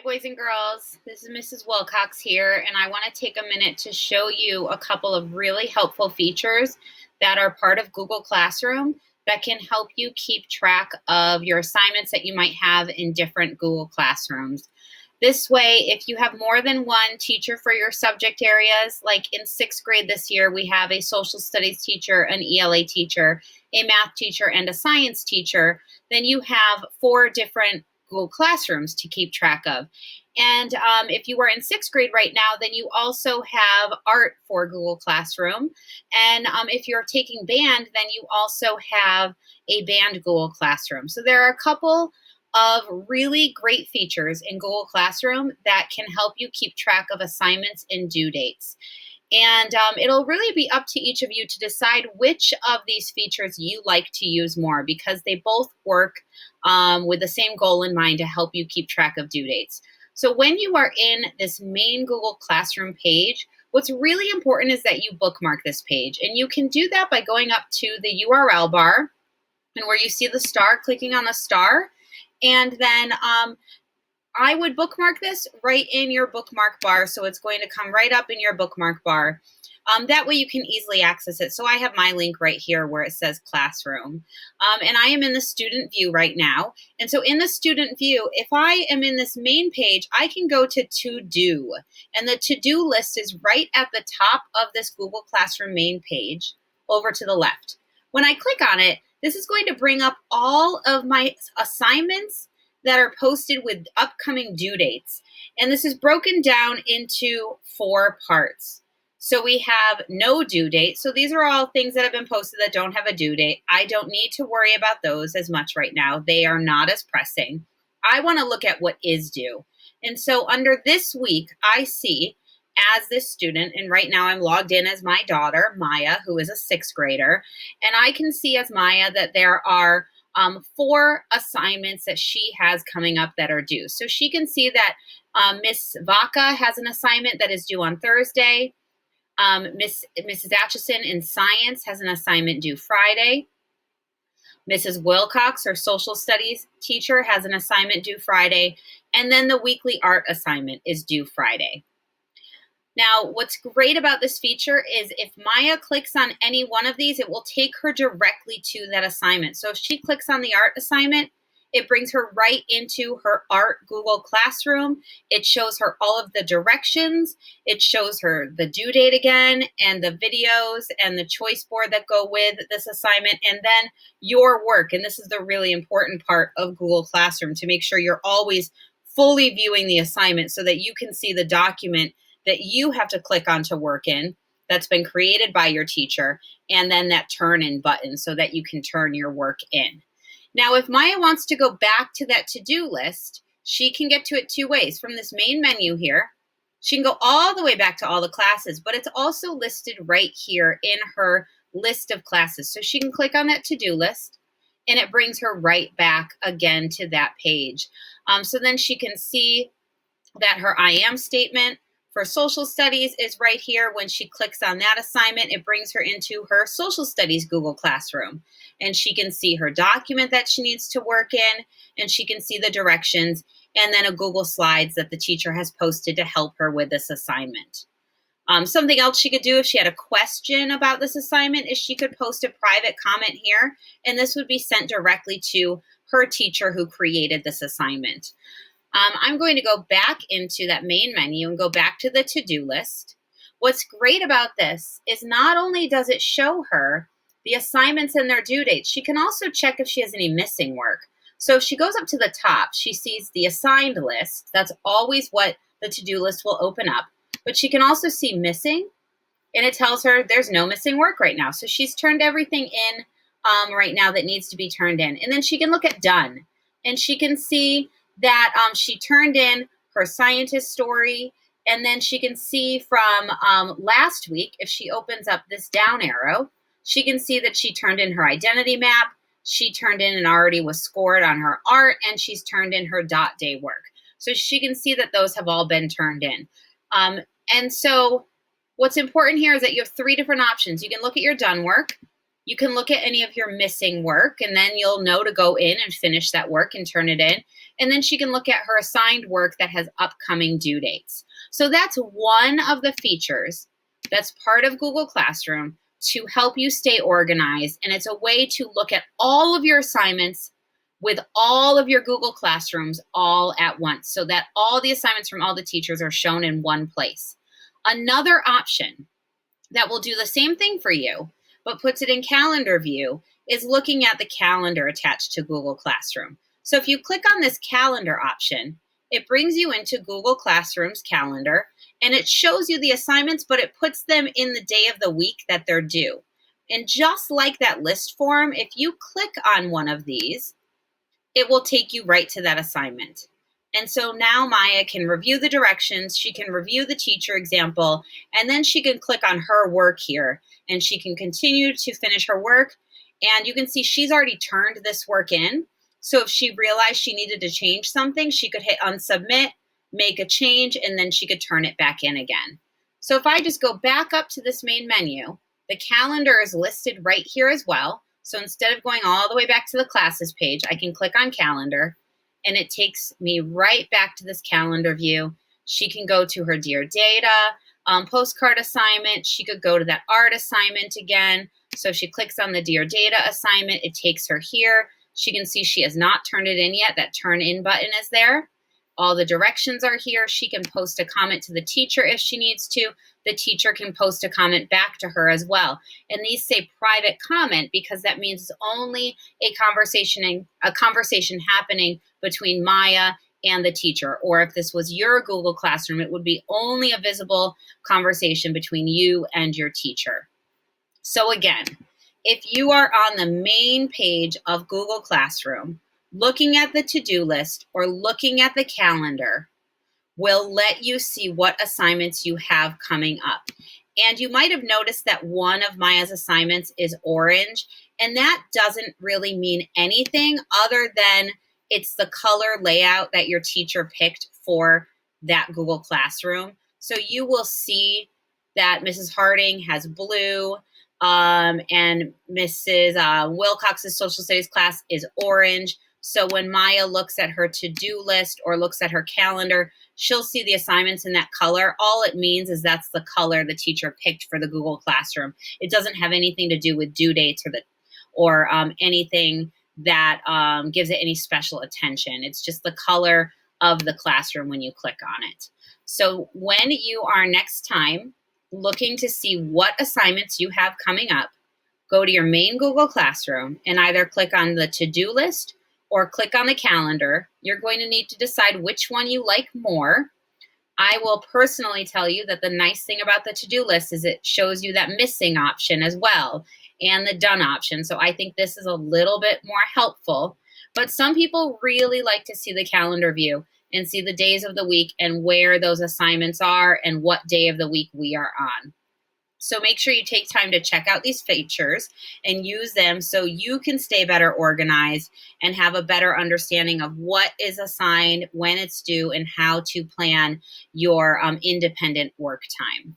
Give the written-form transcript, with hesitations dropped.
boys and girls. This is Mrs. Wilcox here, and I want to take a minute to show you a couple of really helpful features that are part of Google Classroom that can help you keep track of your assignments that you might have in different Google Classrooms. This way, if you have more than one teacher for your subject areas, like in 6th grade this year, we have a social studies teacher, an ELA teacher, a math teacher, and a science teacher, then you have 4 different Google Classrooms to keep track of. And if you are in 6th grade right now, then you also have art for Google Classroom. And if you're taking band, then you also have a band Google Classroom. So there are a couple of really great features in Google Classroom that can help you keep track of assignments and due dates. And it'll really be up to each of you to decide which of these features you like to use more, because they both work with the same goal in mind to help you keep track of due dates. So when you are in this main Google Classroom page, what's really important is that you bookmark this page. And you can do that by going up to the URL bar, and where you see the star, clicking on the star. And then I would bookmark this right in your bookmark bar, so it's going to come right up in your bookmark bar. That way you can easily access it. So I have my link right here where it says Classroom. And I am in the student view right now. And so in the student view, if I am in this main page, I can go to To Do. And the to-do list is right at the top of this Google Classroom main page over to the left. When I click on it, this is going to bring up all of my assignments that are posted with upcoming due dates. And this is broken down into 4 parts. So we have no due date. So these are all things that have been posted that don't have a due date. I don't need to worry about those as much right now. They are not as pressing. I want to look at what is due. And so under this week, I see as this student, and right now I'm logged in as my daughter, Maya, who is a 6th grader, and I can see as Maya that there are 4 assignments that she has coming up that are due. So she can see that Miss Vaca has an assignment that is due on Thursday. Mrs. Atchison in science has an assignment due Friday. Mrs. Wilcox, her social studies teacher, has an assignment due Friday. And then the weekly art assignment is due Friday. Now, what's great about this feature is if Maya clicks on any one of these, it will take her directly to that assignment. So if she clicks on the art assignment, it brings her right into her art Google Classroom. It shows her all of the directions. It shows her the due date again, and the videos and the choice board that go with this assignment, and then your work. And this is the really important part of Google Classroom, to make sure you're always fully viewing the assignment so that you can see the document that you have to click on to work in, that's been created by your teacher, and then that turn in button so that you can turn your work in. Now, if Maya wants to go back to that to-do list, she can get to it 2 ways. From this main menu here, she can go all the way back to all the classes, but it's also listed right here in her list of classes. So she can click on that to-do list, and it brings her right back again to that page. So then she can see that her I am statement for social studies is right here. When she clicks on that assignment, it brings her into her social studies Google Classroom. And she can see her document that she needs to work in, and she can see the directions, and then a Google Slides that the teacher has posted to help her with this assignment. Something else she could do if she had a question about this assignment is she could post a private comment here, and this would be sent directly to her teacher who created this assignment. I'm going to go back into that main menu and go back to the to-do list. What's great about this is not only does it show her the assignments and their due dates, she can also check if she has any missing work. So if she goes up to the top, she sees the assigned list. That's always what the to-do list will open up. But she can also see missing, and it tells her there's no missing work right now. So she's turned everything in right now that needs to be turned in. And then she can look at done, and she can see that she turned in her scientist story, and then she can see from last week, if she opens up this down arrow, she can see that she turned in her identity map, she turned in and already was scored on her art, and she's turned in her dot day work. So she can see that those have all been turned in. And so what's important here is that you have 3 different options. You can look at your done work, You can look at any of your missing work, and then you'll know to go in and finish that work and turn it in. And then she can look at her assigned work that has upcoming due dates. So that's one of the features that's part of Google Classroom to help you stay organized. And it's a way to look at all of your assignments with all of your Google Classrooms all at once, so that all the assignments from all the teachers are shown in one place. Another option that will do the same thing for you, but puts it in calendar view, is looking at the calendar attached to Google Classroom. So if you click on this calendar option, it brings you into Google Classroom's calendar, and it shows you the assignments, but it puts them in the day of the week that they're due. And just like that list form, if you click on one of these, it will take you right to that assignment. And so now Maya can review the directions, she can review the teacher example, and then she can click on her work here, and she can continue to finish her work. And you can see she's already turned this work in. So if she realized she needed to change something, she could hit unsubmit, make a change, and then she could turn it back in again. So if I just go back up to this main menu, the calendar is listed right here as well. So instead of going all the way back to the classes page, I can click on calendar, and it takes me right back to this calendar view. She can go to her Dear Data postcard assignment. She could go to that art assignment again. So if she clicks on the Dear Data assignment, it takes her here. She can see she has not turned it in yet. That turn in button is there. All the directions are here. She can post a comment to the teacher if she needs to. The teacher can post a comment back to her as well. And these say private comment because that means it's only a conversation happening between Maya and the teacher. Or if this was your Google Classroom, it would be only a visible conversation between you and your teacher. So again, if you are on the main page of Google Classroom, looking at the to-do list or looking at the calendar will let you see what assignments you have coming up. And you might have noticed that one of Maya's assignments is orange, and that doesn't really mean anything other than it's the color layout that your teacher picked for that Google Classroom. So you will see that Mrs. Harding has blue, and Mrs. Wilcox's social studies class is orange. So when Maya looks at her to-do list or looks at her calendar, she'll see the assignments in that color. All it means is that's the color the teacher picked for the Google Classroom. It doesn't have anything to do with due dates or anything that gives it any special attention. It's just the color of the classroom when you click on it. So when you are next time looking to see what assignments you have coming up, go to your main Google Classroom and either click on the to-do list or click on the calendar. You're going to need to decide which one you like more. I will personally tell you that the nice thing about the to-do list is it shows you that missing option as well and the done option. So I think this is a little bit more helpful. But some people really like to see the calendar view and see the days of the week and where those assignments are and what day of the week we are on. So make sure you take time to check out these features and use them so you can stay better organized and have a better understanding of what is assigned, when it's due, and how to plan your independent work time.